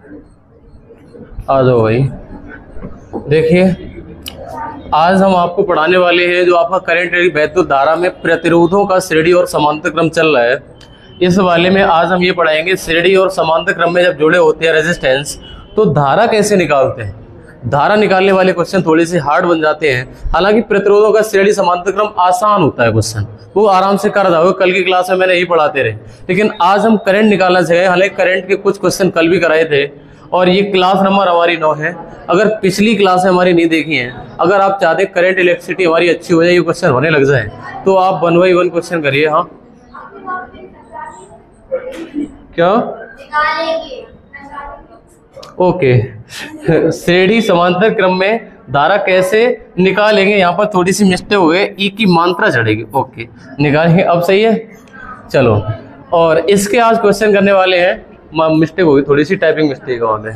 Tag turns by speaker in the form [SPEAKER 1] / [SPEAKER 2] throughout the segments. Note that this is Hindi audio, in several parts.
[SPEAKER 1] आ जाओ भाई। देखिए आज हम आपको पढ़ाने वाले हैं जो आपका करंट वैद्युत धारा में प्रतिरोधों का श्रेणी और समांतर क्रम चल रहा है। इस वाले में आज हम ये पढ़ाएंगे श्रेणी और समांतर क्रम में जब जुड़े होते हैं रेजिस्टेंस तो धारा कैसे निकालते हैं। धारा निकालने वाले क्वेश्चन थोड़े से हार्ड बन जाते हैं, हालांकि प्रतिरोधों का श्रेणी समांतर क्रम आसान होता है क्वेश्चन, वो आराम से कर जाओगे। कल की क्लास में मैंने यही पढ़ाते रहे, लेकिन आज हम करंट निकालना चाहिए। हालांकि करंट के कुछ क्वेश्चन कल भी कराए थे और ये क्लास नंबर हमारी 9 है। अगर पिछली क्लास हमारी नहीं देखी है, अगर आप चाहते करंट इलेक्ट्रिसिटी हमारी अच्छी हो जाए, ये क्वेश्चन होने लग जाए, तो आप 1 बाई 1 क्वेश्चन करिए। हाँ क्या ओके श्रेणी समांतर क्रम में धारा कैसे निकालेंगे। यहाँ पर थोड़ी सी मिस्टेक हो गई, ई की मात्रा चढ़ेगी। ओके निकालेंगे, अब सही है। चलो और इसके आज क्वेश्चन करने वाले हैं। मिस्टेक होगी थोड़ी सी, टाइपिंग मिस्टेक वहाँ पे।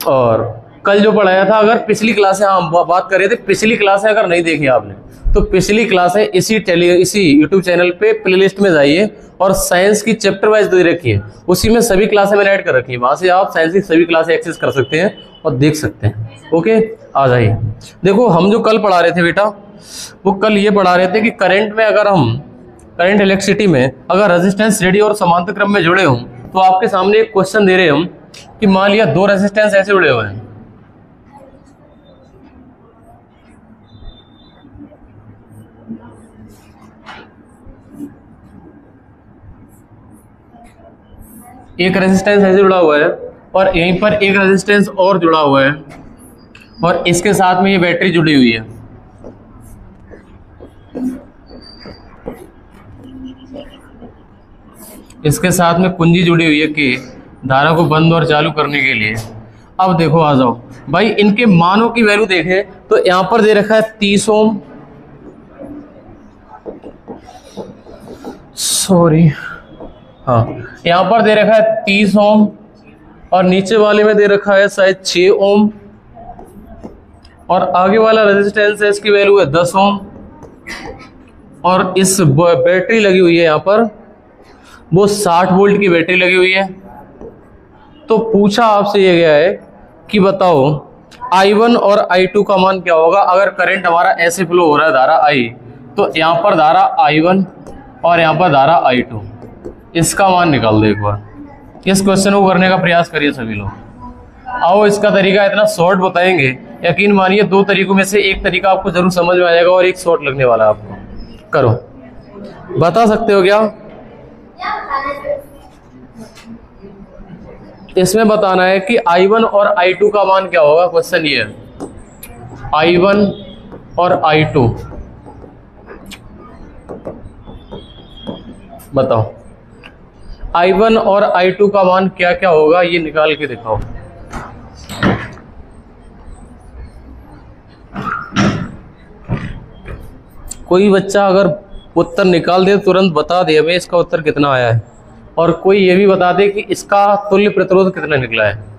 [SPEAKER 1] और कल जो पढ़ाया था, अगर पिछली क्लास है, हम बात कर रहे थे पिछली क्लास है, अगर नहीं देखी आपने तो पिछली क्लास है इसी यूट्यूब चैनल पे प्लेलिस्ट में जाइए और साइंस की चैप्टर वाइज दे रखी है, उसी में सभी क्लासें मैंने ऐड कर रखी है। वहां से आप साइंस की सभी क्लासें एक्सेस कर सकते हैं और देख सकते हैं। ओके आ जाइए। देखो हम जो कल पढ़ा रहे थे बेटा, वो कल ये पढ़ा रहे थे कि करंट में अगर हम करंट इलेक्ट्रिसिटी में अगर रेजिस्टेंस श्रेणी और समांतर क्रम में जुड़े हों तो आपके सामने एक क्वेश्चन दे रहे हैं हम कि मान लिया 2 रेजिस्टेंस ऐसे जुड़े हुए हैं। एक रेजिस्टेंस ऐसे जुड़ा हुआ है और यहीं पर एक रेजिस्टेंस और जुड़ा हुआ है और इसके साथ में ये बैटरी जुड़ी हुई है। इसके साथ में कुंजी जुड़ी हुई है कि धारा को बंद और चालू करने के लिए। अब देखो आ जाओ भाई, इनके मानों की वैल्यू देखें तो यहां पर दे रखा है 30 ओम, सॉरी हाँ यहाँ पर दे रखा है 30 ओम और नीचे वाले में दे रखा है शायद 6 ओम और आगे वाला रेजिस्टेंस है इसकी वैल्यू है 10 ओम और इस बैटरी लगी हुई है यहाँ पर वो 60 वोल्ट की बैटरी लगी हुई है। तो पूछा आपसे ये गया है कि बताओ I1 और I2 का मान क्या होगा। अगर करंट हमारा ऐसे फ्लो हो रहा है धारा I, तो यहाँ पर धारा I1 और यहाँ पर धारा I2, इसका मान निकाल दो एक बार। इस क्वेश्चन को करने का प्रयास करिए सभी लोग। आओ इसका तरीका इतना शॉर्ट बताएंगे, यकीन मानिए 2 तरीकों में से एक तरीका आपको जरूर समझ में आ जाएगा और एक शॉर्ट लगने वाला है आपको। करो, बता सकते हो क्या? इसमें बताना है कि I1 और I2 का मान क्या होगा। क्वेश्चन ये है I1 और I2 बताओ, I1 और I2 का मान क्या क्या होगा, ये निकाल के दिखाओ। कोई बच्चा अगर उत्तर निकाल दे तुरंत बता दे हमें इसका उत्तर कितना आया है, और कोई ये भी बता दे कि इसका तुल्य प्रतिरोध कितना निकला है।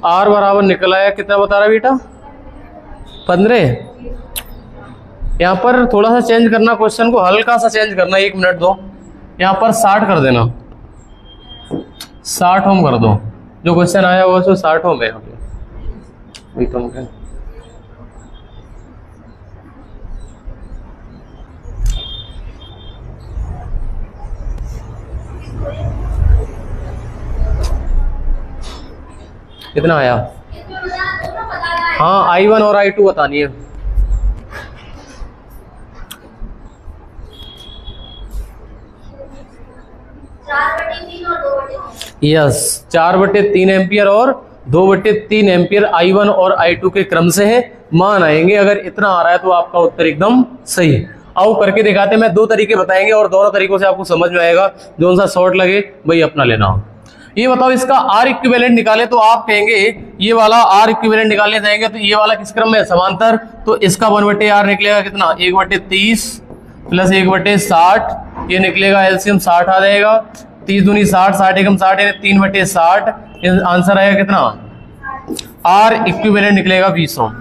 [SPEAKER 1] R बराबर निकला है कितना बता रहा बेटा? 15। यहाँ पर थोड़ा सा चेंज करना, क्वेश्चन को हल्का सा चेंज करना, 1 मिनट दो। यहाँ पर 60 कर देना, 60 ओम कर दो। जो क्वेश्चन आया वो 60 ओम है। कितना आया? हाँ I1 और I2 बतानी है। यस 4/3 एम्पियर और 2/3 एम्पियर I1 और I2 के क्रम से है मान आएंगे। अगर इतना आ रहा है तो आपका उत्तर एकदम सही है। आओ करके दिखाते हैं। मैं 2 तरीके बताएंगे और दोनों तरीकों से आपको समझ में आएगा, जो सा शॉर्ट लगे वही अपना लेना हो। ये बताओ इसका आर इक्विवेलेंट निकाले तो आप कहेंगे ये वाला आर इक्विवेलेंट निकालने जाएंगे तो ये वाला किस क्रम में? समांतर। तो इसका 1/r निकलेगा कितना? 1/30 प्लस 1/60, ये निकलेगा एलसीएम 60 आ जाएगा। 30 दूनी 60, 60 एकम 60 यानी 3/60। आंसर आएगा कितना? आर इक्विवेलेंट निकलेगा 20 ओम।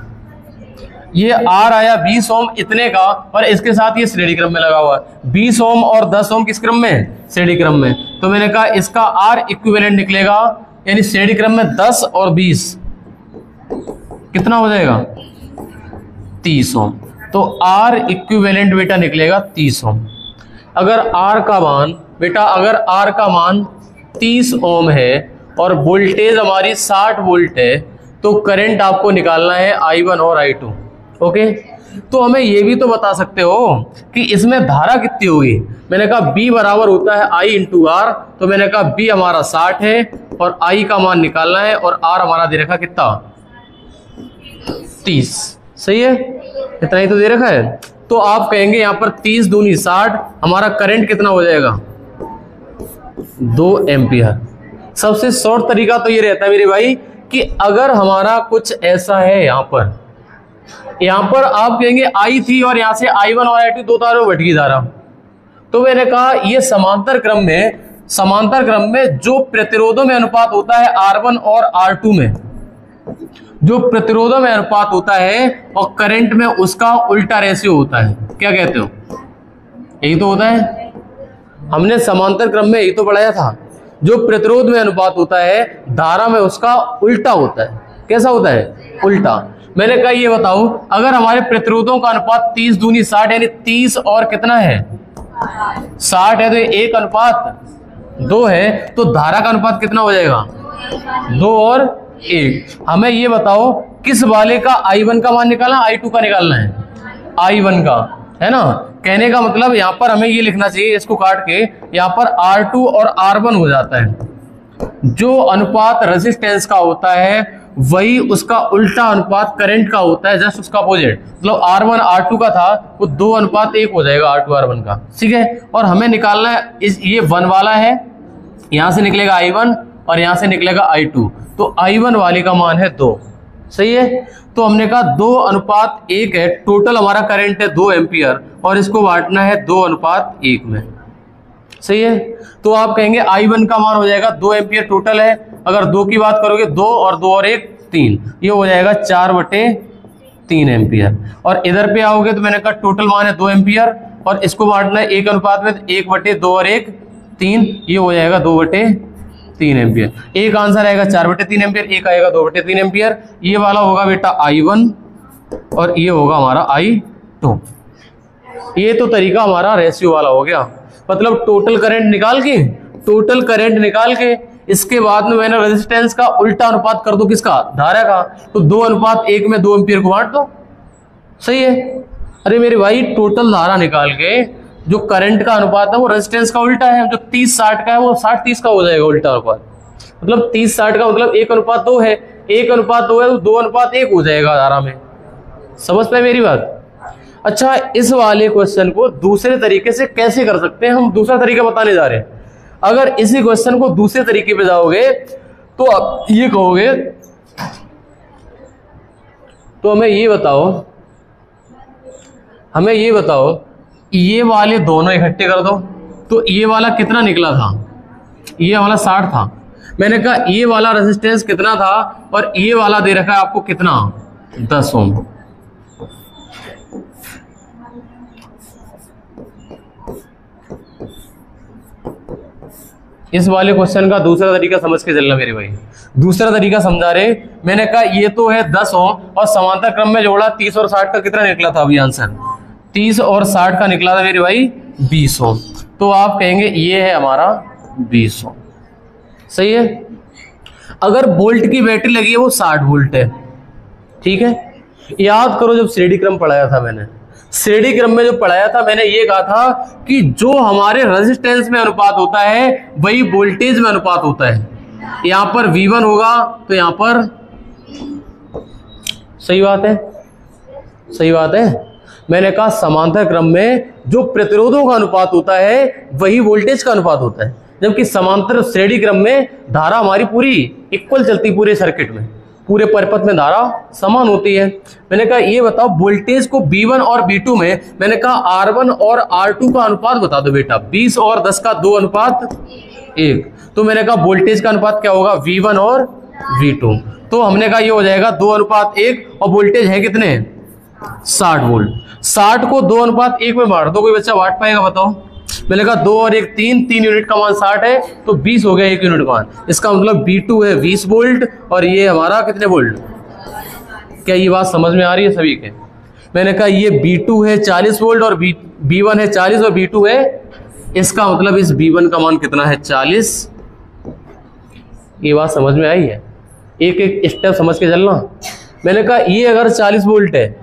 [SPEAKER 1] ये आर आया 20 ओम इतने का, और इसके साथ ये श्रेणी क्रम में लगा हुआ है। 20 ओम और 10 ओम किस क्रम में? श्रेणी क्रम में। तो मैंने कहा इसका आर इक्विवेलेंट निकलेगा, यानी श्रेणी क्रम में 10 और 20 कितना हो जाएगा? 30 ओम। तो आर इक्विवेलेंट बेटा निकलेगा 30 ओम। अगर आर का मान बेटा, अगर आर का मान 30 ओम है और वोल्टेज हमारी 60 वोल्ट है, तो करंट आपको निकालना है I1 और I2। ओके, तो हमें ये भी तो बता सकते हो कि इसमें धारा कितनी होगी। मैंने कहा B बराबर होता है I इंटू R, तो मैंने कहा B हमारा 60 है और I का मान निकालना है, और R हमारा दे रखा कितना? 30। सही है, इतना ही तो दे रखा है। तो आप कहेंगे यहाँ पर 30 दूनी 60, हमारा करंट कितना हो जाएगा? 2 एम्पियर। सबसे शॉर्ट तरीका तो ये रहता है मेरे भाई कि अगर हमारा कुछ ऐसा है, यहाँ पर आप कहेंगे I थी और यहाँ से I1 और I2 दो तारों बट गई धारा, तो मैंने कहा ये समांतर क्रम में जो प्रतिरोधों में अनुपात होता है R1 और R2 में, जो प्रतिरोधों में अनुपात होता है और करंट में उसका उल्टा रेशियो होता है। क्या कहते हो? यही तो होता है, हमने समांतर क्रम में यही तो पढ़ाया था। जो प्रतिरोध में अनुपात होता है धारा में उसका उल्टा होता है। कैसा होता है? उल्टा। मैंने कहा ये बताओ, अगर हमारे प्रतिरोधों का अनुपात 30 दूनी 60 यानी 30 और कितना है? 60 है, तो 1 अनुपात 2 है, तो धारा का अनुपात कितना हो जाएगा? 2 और 1। हमें ये बताओ किस वाले का I1 का मान निकालना, I2 का निकालना है? I1 का, है ना। कहने का मतलब यहाँ पर हमें ये लिखना चाहिए, इसको काट के यहाँ पर R2 और R1 हो जाता है। जो अनुपात रेजिस्टेंस का होता है वही उसका उल्टा अनुपात करंट का होता है, जस्ट उसका अपोजिट। मतलब R1 R2 का था, वो 2:1 हो जाएगा R2 R1 का। ठीक है, और हमें निकालना है ये 1 वाला है, यहां से निकलेगा I1 और यहां से निकलेगा I2, तो I1 वाले का मान है 2। सही है, तो हमने कहा 2:1 है, टोटल हमारा करंट है 2 एम्पियर और इसको बांटना है 2:1 में। सही है, तो आप कहेंगे I1 का मान हो जाएगा 2 एम्पियर टोटल है। अगर 2 की बात करोगे 2 और 2 और 1 3, ये हो जाएगा 4/3 एम्पियर। और इधर पे आओगे तो मैंने कहा टोटल मान है 2 एम्पियर और इसको बांटना है 1 अनुपात में, 1/2 और 1 3, ये हो जाएगा 2/3 एम्पियर। एक आंसर आएगा 4/3 एम्पियर, एक आएगा 2/3 एम्पियर। ये वाला होगा बेटा I1 और ये होगा हमारा I2। ये तो तरीका हमारा रेशियो वाला हो गया, मतलब टोटल करंट निकाल के इसके बाद में मैंने रेजिस्टेंस का उल्टा अनुपात कर दो, किसका? धारा का। तो 2:1 में 2 एम्पियर को बांट दो। सही है। अरे मेरे भाई, टोटल धारा निकाल के जो करंट का अनुपात है वो रेजिस्टेंस का उल्टा है। जो 30-60 का है वो 60-30 का हो जाएगा उल्टा अनुपात। मतलब 30-60 का मतलब 1:2 है, 1:2 है तो 2:1 हो जाएगा धारा में। समझ पाए मेरी बात? अच्छा, इस वाले क्वेश्चन को दूसरे तरीके से कैसे कर सकते हैं, हम दूसरा तरीका बताने जा रहे हैं। अगर इसी क्वेश्चन को दूसरे तरीके पे जाओगे तो आप ये कहोगे, तो हमें ये बताओ ये वाले दोनों इकट्ठे कर दो, तो ये वाला कितना निकला था? ये वाला 60 था। मैंने कहा ये वाला रेजिस्टेंस कितना था और ये वाला दे रखा है आपको कितना? 10 ओम। इस वाले क्वेश्चन का दूसरा तरीका समझ के चलना मेरे भाई। दूसरा तरीका समझा रहे, मैंने कहा ये तो है 10 ओम और समांतर क्रम में जोड़ा 30 और 60 का कितना निकला था अभी आंसर? 30 और 60 का निकला था मेरे भाई 20 ओम। तो आप कहेंगे ये है हमारा 20 ओम। सही है। अगर वोल्ट की बैटरी लगी है वो 60 वोल्ट है। ठीक है, याद करो जब श्रेणी क्रम पढ़ाया था मैंने, श्रेणी क्रम में जो पढ़ाया था मैंने ये कहा था कि जो हमारे रेजिस्टेंस में अनुपात होता है वही वोल्टेज में अनुपात होता है। यहां पर V1 होगा तो यहां पर, सही बात है, सही बात है। मैंने कहा समांतर क्रम में जो प्रतिरोधों का अनुपात होता है वही वोल्टेज का अनुपात होता है, जबकि समांतर श्रेणी क्रम में धारा हमारी पूरी इक्वल चलती, पूरे सर्किट में, पूरे परिपथ में धारा समान होती है। मैंने कहा ये बताओ वोल्टेज को V1 और V2 में, मैंने कहा R1 और R2 का अनुपात बता दो बेटा। 20 और 10 का 2:1 1। तो मैंने कहा वोल्टेज का अनुपात क्या होगा, V1 और V2। तो हमने कहा ये हो जाएगा 2:1 और वोल्टेज है कितने, 60 वोल्ट। 60 को 2:1 में बांट दो, कोई बच्चा बांट पाएगा बताओ। मैंने कहा 2 और 1 3, 3 यूनिट का मान 60 है तो 20 हो गया 1 यूनिट का मान। इसका मतलब V2 है 20 वोल्ट और ये हमारा कितने वोल्ट। क्या ये बात समझ में आ रही है सभी के। मैंने कहा ये B2 है 40 वोल्ट और B1 है 40 और B2 है, इसका मतलब इस B1 का मान कितना है 40। ये बात समझ में आई है, एक एक स्टेप समझ के चलना। मैंने कहा ये अगर 40 वोल्ट है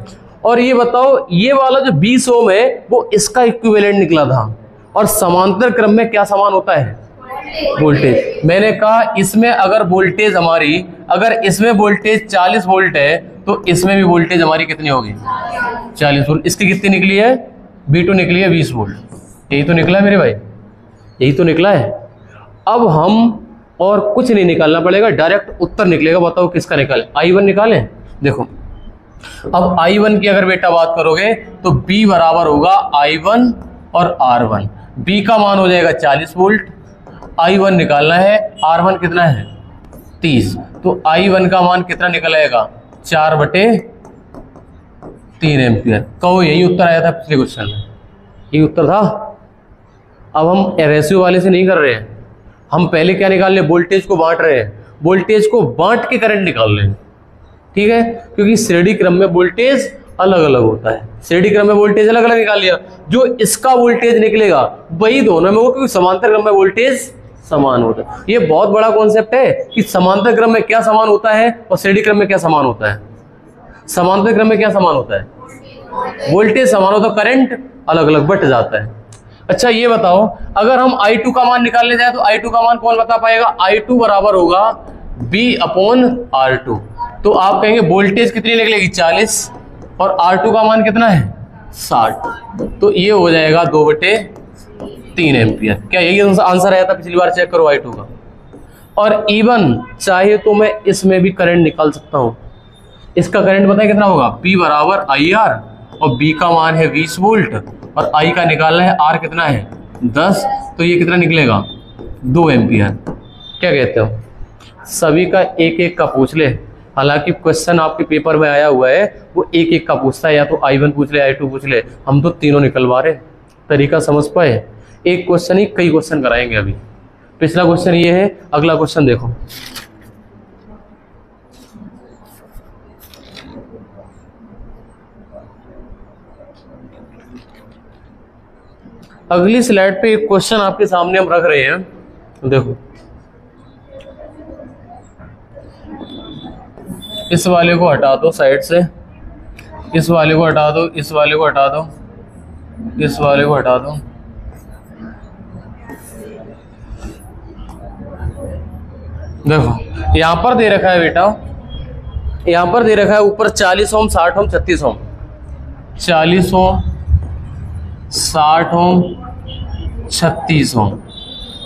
[SPEAKER 1] और ये बताओ ये वाला जो 20 ओम है वो इसका इक्विवेलेंट निकला था, और समांतर क्रम में क्या समान होता है, वोल्टेज। मैंने कहा इसमें अगर वोल्टेज हमारी, अगर इसमें वोल्टेज 40 वोल्ट है तो इसमें भी वोल्टेज हमारी कितनी होगी 40 वोल्ट। इसकी कितनी निकली है, B2 निकली है 20 वोल्ट। यही तो निकला है मेरे भाई, यही तो निकला है। अब हम और कुछ नहीं निकालना पड़ेगा, डायरेक्ट उत्तर निकलेगा। बताओ किसका निकाले, I1 निकालें। देखो अब I1 की अगर बेटा बात करोगे तो B बराबर होगा I1 और R1। B का मान हो जाएगा 40 वोल्ट, I1 निकालना है, R1 कितना है 30। तो I1 का मान कितना निकल आएगा 4/3 एम्पियर। कहो यही उत्तर आया था पिछले क्वेश्चन में, यही उत्तर था। अब हम रेशियो वाले से नहीं कर रहे हैं, हम पहले क्या निकाल रहे हैं, वोल्टेज को बांट रहे हैं, वोल्टेज को बांट के करंट निकाल रहे हैं, ठीक है। क्योंकि श्रेणी क्रम में वोल्टेज अलग अलग होता है, श्रेणी क्रम में वोल्टेज अलग अलग निकाल लिया, जो इसका वोल्टेज निकलेगा वही दोनों में हो, क्योंकि समांतर क्रम में वोल्टेज समान होता है। ये बहुत बड़ा कॉन्सेप्ट है कि समांतर क्रम में क्या समान होता है और श्रेणी क्रम में क्या समान होता है। समांतर क्रम में क्या समान होता है, वोल्टेज समान होता है, करंट अलग अलग बट जाता है। अच्छा ये बताओ अगर हम I2 का मान निकालने जाए तो I2 का मान कौन बता पाएगा, I2 बराबर होगा B/R2। तो आप कहेंगे वोल्टेज कितनी निकलेगी 40 और R2 का मान कितना है 60, तो ये हो जाएगा 2/3 एम्पियर। क्या यही आंसर आया था पिछली बार, चेक करो I2 का। और इवन चाहे तो मैं इसमें भी करंट निकाल सकता हूं, इसका करंट पता है कितना होगा, P बराबर IR और B का मान है 20 वोल्ट और I का निकालना है, R कितना है 10, तो ये कितना निकलेगा 2 एम्पियर। क्या कहते हो, सभी का एक एक का पूछ ले। हालांकि क्वेश्चन आपके पेपर में आया हुआ है वो एक एक का पूछता है, या तो I1 पूछ ले I2 पूछ ले, हम तो तीनों निकलवा रहे। तरीका समझ पाए, एक क्वेश्चन ही कई क्वेश्चन कराएंगे। अभी पिछला क्वेश्चन ये है, अगला क्वेश्चन देखो। अगली स्लाइड पे एक क्वेश्चन आपके सामने हम रख रहे हैं, देखो। इस वाले को हटा दो साइड से, इस वाले को हटा दो, इस वाले को हटा दो, इस वाले को हटा दो। देखो यहां पर दे रखा है बेटा, यहां पर दे रखा है ऊपर 40 ओम 60 ओम 36 ओम, 40 ओम 60 ओम 36 ओम,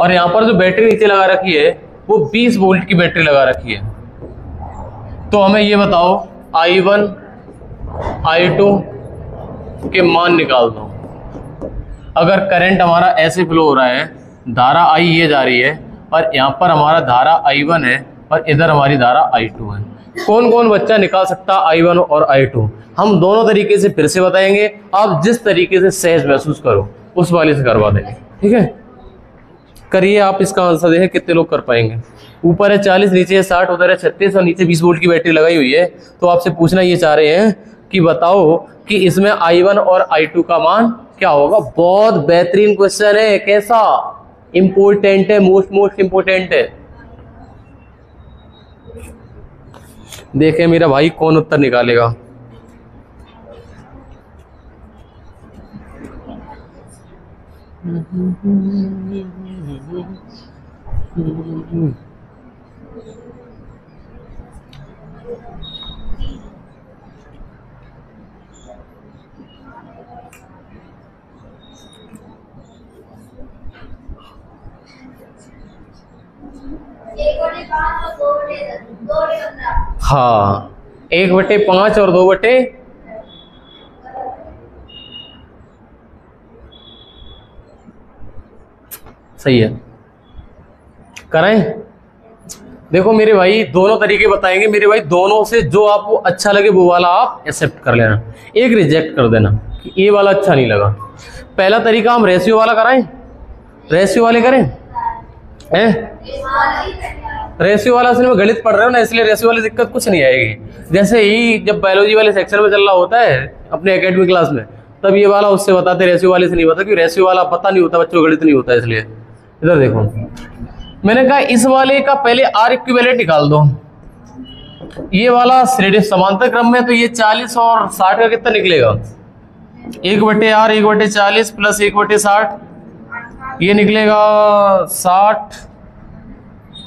[SPEAKER 1] और यहाँ पर जो बैटरी नीचे लगा रखी है वो 20 वोल्ट की बैटरी लगा रखी है। तो हमें ये बताओ I1 I2 के मान निकाल दो। अगर करंट हमारा ऐसे फ्लो हो रहा है, धारा I ये जा रही है और यहाँ पर हमारा धारा I1 है और इधर हमारी धारा I2 है, कौन कौन बच्चा निकाल सकता I1 और I2। हम दोनों तरीके से फिर से बताएंगे, आप जिस तरीके से सहज महसूस करो उस वाले से करवा देंगे, ठीक है। करिए आप, इसका आंसर देखें कितने लोग कर पाएंगे। ऊपर है 40, नीचे है 60, उधर है 36 और नीचे 20 वोल्ट की बैटरी लगाई हुई है। तो आपसे पूछना ये चाह रहे हैं कि बताओ कि इसमें I1 और I2 का मान क्या होगा। बहुत बेहतरीन क्वेश्चन है, कैसा इंपोर्टेंट है, मोस्ट इंपोर्टेंट है। देखें मेरा भाई कौन उत्तर निकालेगा। हाँ 1/5 और 2/, सही है। कराएं? देखो मेरे भाई दोनों तरीके बताएंगे मेरे भाई, दोनों से जो आपको अच्छा लगे वो वाला आप एक्सेप्ट कर लेना, एक रिजेक्ट कर देना कि ये वाला अच्छा नहीं लगा। पहला तरीका हम रेशियो वाला कराएं, रेशियो वाले करें हैं? रेशियो वाला असल में गणित पढ़ रहे हो ना, इसलिए रेशियो वाली दिक्कत कुछ नहीं आएगी। जैसे ही जब बायोलॉजी वाले सेक्शन में चल रहा होता है अपने एकेडमिक क्लास में, तब ये वाला उससे बताते, रेशियो वाले से नहीं बता, क्योंकि रेशियो वाला पता नहीं होता बच्चों, गणित नहीं होता, इसलिए। इधर देखो, मैंने कहा इस वाले का पहले आर इक्विवेलेंट निकाल दो। ये वाला श्रेणी समांतर क्रम में, तो ये 40 और 60 का कितना निकलेगा? 1/r 1/40 प्लस 1/60, ये निकलेगा 60,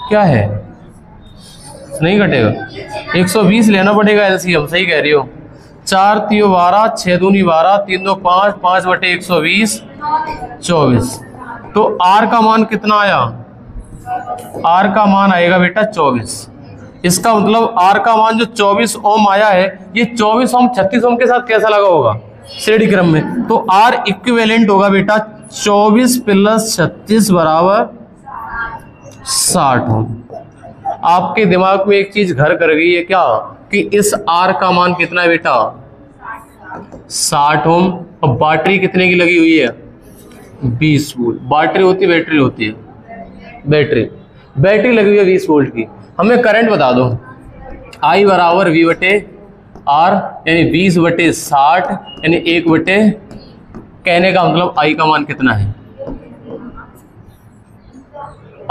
[SPEAKER 1] क्या है नहीं घटेगा, 120 लेना पड़ेगा एलसीएम, सही कह रही हो। 4 3 12, 6 दूनी 12, 3 2 5, 5/120 24। तो आर का मान कितना आया? आर का मान आएगा बेटा 24। इसका मतलब आर का मान जो 24 ओम आया है, ये 24 ओम 36 ओम के साथ कैसा लगा होगा श्रेणी क्रम में, तो आर इक्विवेलेंट होगा बेटा 24 प्लस 36 बराबर 60 ओम। आपके दिमाग में एक चीज घर कर गई है क्या, कि इस आर का मान कितना है बेटा? 60 ओम। अब बैटरी कितने की लगी हुई है? 20 वोल्ट। बैटरी होती है, बैटरी होती है, बैटरी लगी हुई है 20 वोल्ट की। हमें करंट बता दो। आई बराबर V बटे आर, यानी 20/60, यानी 1 बटे, कहने का मतलब आई का मान कितना है?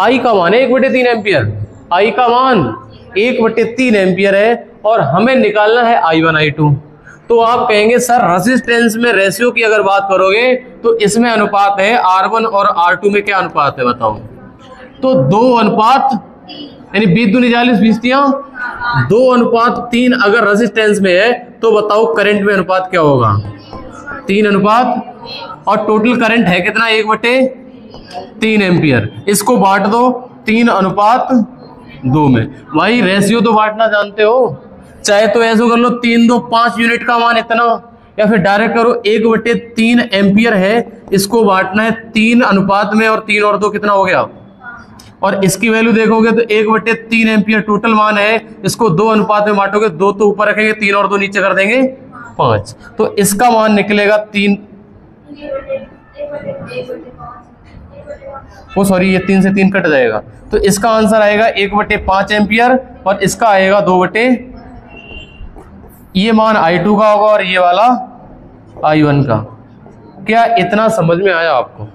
[SPEAKER 1] आई का मान है 1/3 एम्पियर। आई का मान 1/3 एम्पियर है और हमें निकालना है I1 I2। तो आप कहेंगे सर रेजिस्टेंस में रेशियो की अगर बात करोगे तो इसमें अनुपात है R1 और R2 में क्या अनुपात है बताओ? तो 2 अनुपात, यानी 20 दूनी 40, 20 2:3 अगर रेजिस्टेंस में है तो बताओ करंट में अनुपात क्या होगा? 3 अनुपात, और टोटल करंट है कितना? 1/3 एम्पियर। इसको बांट दो 3:2 में। भाई रेशियो तो बांटना जानते हो, चाहे तो ऐसे कर लो 3 2 5 यूनिट का मान इतना, या फिर डायरेक्ट करो 1/3 एम्पियर है, इसको बांटना है 3 अनुपात में, और 3 और 2 कितना हो गया? और इसकी वैल्यू देखोगे तो 1/3 एम्पियर टोटल मान है, इसको 2 अनुपात में बांटोगे, 2 तो ऊपर रखेंगे, 3 और 2 नीचे कर देंगे 5, तो इसका मान निकलेगा 3, ओ सॉरी ये 3 से 3 कट जाएगा, तो इसका आंसर आएगा 1/5 एम्पियर, और इसका आएगा 2/, ये मान I2 का होगा और ये वाला I1 का। क्या इतना समझ में आया आपको?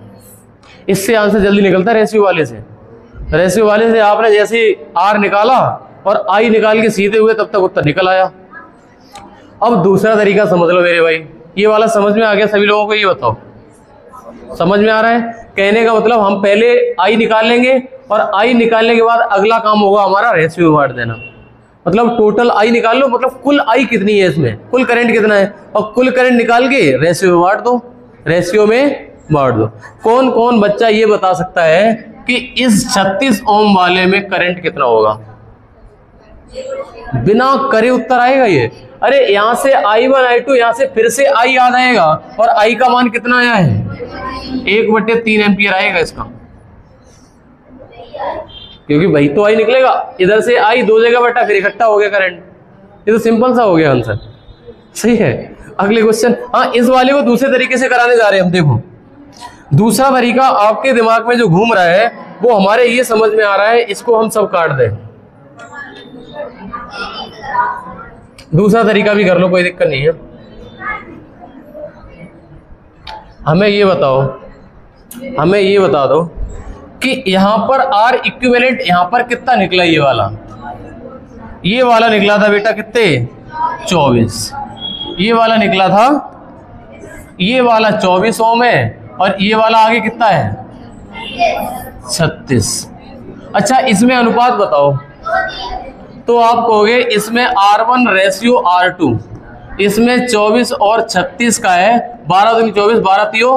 [SPEAKER 1] इससे आंसर जल्दी निकलता है रेशियो वाले से। रेशियो वाले से आपने जैसे R निकाला और I निकाल के सीधे हुए, तब तक उत्तर निकल आया। अब दूसरा तरीका समझ लो मेरे भाई, ये वाला समझ में आ गया सभी लोगों को? ये बताओ समझ में आ रहा है? कहने का मतलब हम पहले I निकाल लेंगे, और I निकालने के बाद अगला काम होगा हमारा रेशियो बांट देना। मतलब टोटल I निकाल लो, मतलब कुल I कितनी है इसमें, कुल करंट कितना है, और कुल करंट निकाल के रेशियो में बांट दो, रेशियो में बांट दो। कौन कौन बच्चा ये बता सकता है कि इस 36 ओम वाले में करंट कितना होगा? बिना करे उत्तर आएगा ये। अरे यहां से I1 I2, यहां से फिर से I याद आएगा, और I का मान कितना आया है? 1/3 एम्पियर आएगा इसका, क्योंकि वही तो I निकलेगा। इधर से I 2 जगह बटा, फिर इकट्ठा हो गया करंट। ये तो सिंपल सा हो गया आंसर, सही है। अगले क्वेश्चन, हाँ इस वाले को दूसरे तरीके से कराने जा रहे हैं हम। देखो दूसरा तरीका आपके दिमाग में जो घूम रहा है वो हमारे ये समझ में आ रहा है, इसको हम सब काट दें। दूसरा तरीका भी कर लो, कोई दिक्कत नहीं है। हमें ये बताओ, हमें ये बता दो कि यहां पर R इक्विवेलेंट यहां पर कितना निकला? ये वाला निकला था बेटा कितने? 24। ये वाला निकला था, ये वाला 24 ओम है, और ये वाला आगे कितना है? 36। अच्छा इसमें अनुपात बताओ, तो आप कहोगे इसमें R1 रेशियो R2, इसमें 24 और 36 का है, 12 दूनी 24, 12 तीयो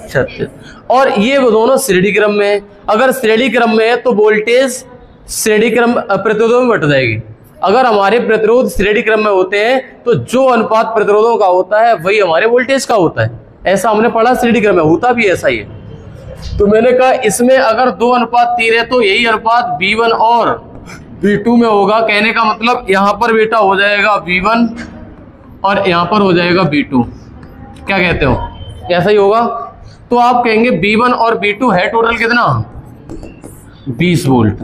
[SPEAKER 1] 36, और ये वो दोनों श्रेणी क्रम में है। अगर श्रेणी क्रम में है तो वोल्टेज श्रेणी क्रम प्रतिरोधों में बट जाएगी। अगर हमारे प्रतिरोध श्रेणी क्रम में होते हैं तो जो अनुपात प्रतिरोधों का होता है वही हमारे वोल्टेज का होता है। ऐसा हमने पढ़ा, श्रेणी क्रम में होता भी ऐसा ही है। तो मैंने कहा इसमें अगर 2:3 है तो यही अनुपात B1 और B2 में होगा। कहने का मतलब यहां पर बेटा हो जाएगा B1 और यहां पर हो जाएगा B2। क्या कहते हो, ऐसा ही होगा? तो आप कहेंगे B1 और B2 है टोटल कितना, 20 वोल्ट।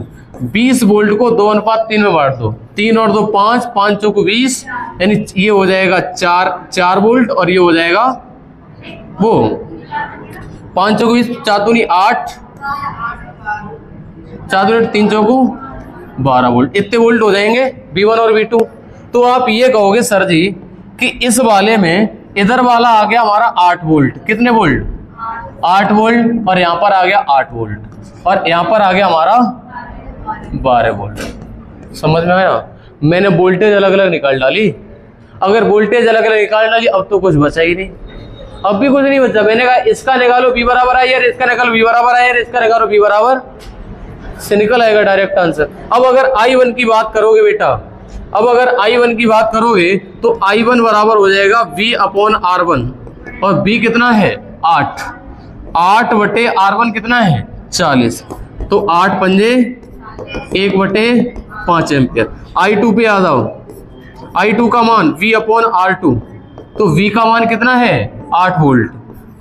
[SPEAKER 1] 20 वोल्ट को 2:3 में बांट दो, 3 और 2 5, 5 चौको 20, यानी ये हो जाएगा 4 वोल्ट और ये हो जाएगा वो 5 चौको 20, 4 दूनी 8, 4 दूनी 3 चौको 12 वोल्ट। इतने वोल्ट हो जाएंगे B1 और B2। तो आप ये कहोगे सर जी कि इस वाले में इधर वाला आ गया हमारा 8 वोल्ट, कितने वोल्ट, 8 वोल्ट, और यहां पर आ गया 8 वोल्ट और यहां पर आ गया हमारा 12 वोल्ट। समझ में आया? मैंने वोल्टेज अलग अलग निकाल डाली। अगर वोल्टेज अलग अलग निकाल डाली अब तो कुछ बचा ही नहीं, अब भी कुछ नहीं बचा। मैंने कहा इसका निकालो B बराबर है यार, इसका निकालो B बराबर है यार, इसका निकालो B बराबर से निकल आएगा डायरेक्ट आंसर। अब अगर I1 की बात करोगे बेटा, अब अगर I1 की बात करोगे तो I1 बराबर हो जाएगा V/R1 और V कितना है 8 बटे R1 कितना है 40, तो 8 पंजे 1/5 एम्पियर। I2 पे आ जाओ, I2 का मान V/R2, तो V का मान कितना है 8 वोल्ट,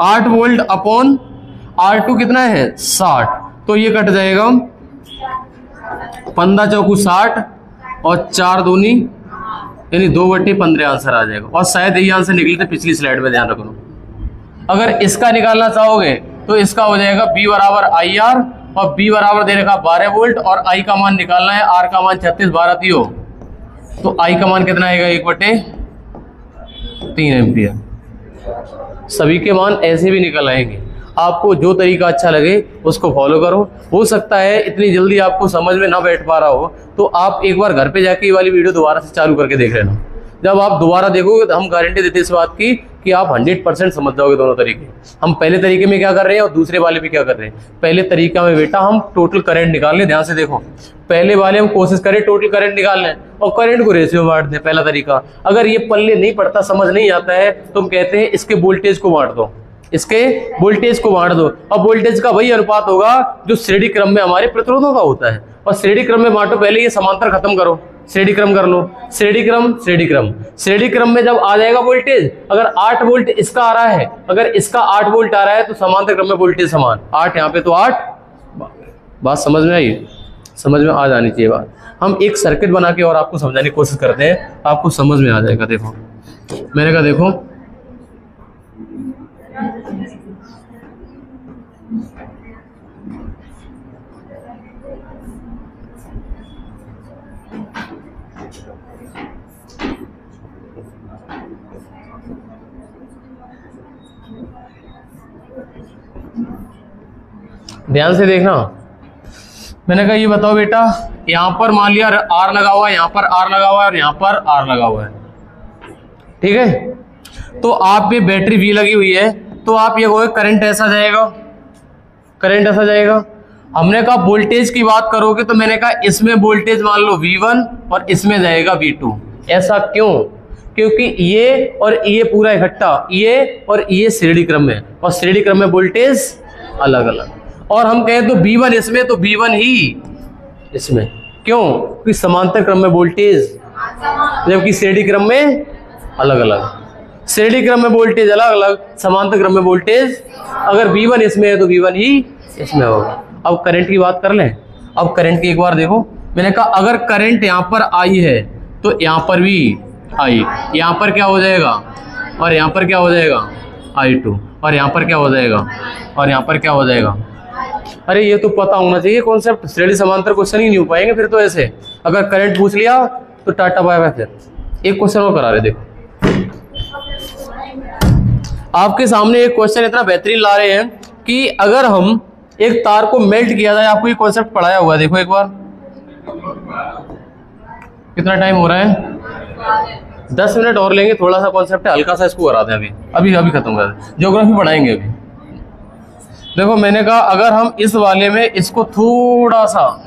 [SPEAKER 1] 8 वोल्ट अपॉन R2 कितना है 60, तो ये कट जाएगा 15 चौकू 60 और 4 दूनी यानी 2/15 आंसर आ जाएगा। और शायद यही आंसर निकले थे पिछली स्लाइड में, ध्यान रखना। अगर इसका निकालना चाहोगे तो इसका हो जाएगा B बराबर IR और B बराबर दे रखा 12 वोल्ट और I का मान निकालना है, R का मान 36, 12 दियो तो I का मान कितना आएगा 1/3 एम्पियर। सभी के मान ऐसे भी निकल आएंगे, आपको जो तरीका अच्छा लगे उसको फॉलो करो। हो सकता है इतनी जल्दी आपको समझ में ना बैठ पा रहा हो तो आप एक बार घर पे जाके ये वाली वीडियो दोबारा से चालू करके देख लेना। जब आप दोबारा देखोगे तो हम गारंटी देते इस बात की कि आप 100% समझ जाओगे दोनों तरीके। हम पहले तरीके में क्या कर रहे हैं और दूसरे वाले में क्या कर रहे हैं। पहले तरीका में बेटा हम टोटल करंट निकाल लें, ध्यान से देखो। पहले वाले हम कोशिश करें टोटल करंट निकालने और करंट को रेशियो में बांट दें, पहला तरीका। अगर ये पल्ले नहीं पड़ता, समझ नहीं आता है तो हम कहते हैं इसके वोल्टेज को बांट दो, इसके वोल्टेज को बांट दो। अब वोल्टेज का वही अनुपात होगा जो श्रेणी क्रम में हमारे प्रतिरोधों का होता है। और श्रेणी क्रम में बांटो, पहले ये समांतर खत्म करो, श्रेणी क्रम कर लो। श्रेणी क्रम श्रेणी क्रम श्रेणी क्रम में जब आ जाएगा वोल्टेज, अगर 8 वोल्ट इसका आ रहा है, अगर इसका 8 वोल्ट आ रहा है तो समांतर क्रम में वोल्टेज समान 8, यहाँ पे तो 8। बात समझ में आई? समझ में आ जानी चाहिए बात। हम एक सर्किट बना के और आपको समझाने की कोशिश करते हैं, आपको समझ में आ जाएगा। देखो मैंने कहा देखो ध्यान से देखना। मैंने कहा ये बताओ बेटा, यहां पर मान लिया R लगा हुआ है, यहां पर R लगा हुआ है और यहां पर R लगा हुआ है, ठीक है। तो आप पे बैटरी V लगी हुई है तो आप ये कहोगे करंट ऐसा जाएगा, करंट ऐसा जाएगा। हमने कहा वोल्टेज की बात करोगे तो मैंने कहा इसमें वोल्टेज मान लो V1 और इसमें जाएगा V2। ऐसा क्यों? क्योंकि ये और ये पूरा इकट्ठा, ये और ये श्रेणी क्रम में, और श्रेणी क्रम में वोल्टेज अलग अलग। और हम कहें तो B1 इसमें तो B1 ही इसमें, क्यों? क्योंकि समांतर क्रम में वोल्टेज, जबकि श्रेणी क्रम में अलग अलग। श्रेणी क्रम में वोल्टेज अलग अलग, समांतर क्रम में वोल्टेज, अगर V1 इसमें है तो V1 ही इसमें होगा। अब करंट की बात कर लें। अब करंट की एक बार देखो, मैंने कहा अगर करंट यहाँ पर I है तो यहाँ पर भी I, यहाँ पर क्या हो जाएगा और यहाँ पर क्या हो जाएगा I2, और यहाँ पर क्या हो जाएगा और यहाँ पर क्या हो जाएगा। अरे ये तो पता होना चाहिए कॉन्सेप्ट, श्रेणी समांतर क्वेश्चन ही नहीं हो पाएंगे फिर तो ऐसे। अगर करंट पूछ लिया तो टाटा बाय बाय। फिर एक क्वेश्चन और करा रहे, देखो आपके सामने एक क्वेश्चन इतना बेहतरीन ला रहे हैं कि अगर हम एक तार को मेल्ट किया जाए, आपको ये कॉन्सेप्ट पढ़ाया हुआ है, देखो एक बार। कितना टाइम हो रहा है? 10 मिनट और लेंगे, थोड़ा सा कॉन्सेप्ट है हल्का सा, इसको करा दें अभी अभी अभी खत्म कर दें, ज्योग्राफी पढ़ाएंगे अभी। देखो मैंने कहा अगर हम इस वाले में इसको थोड़ा सा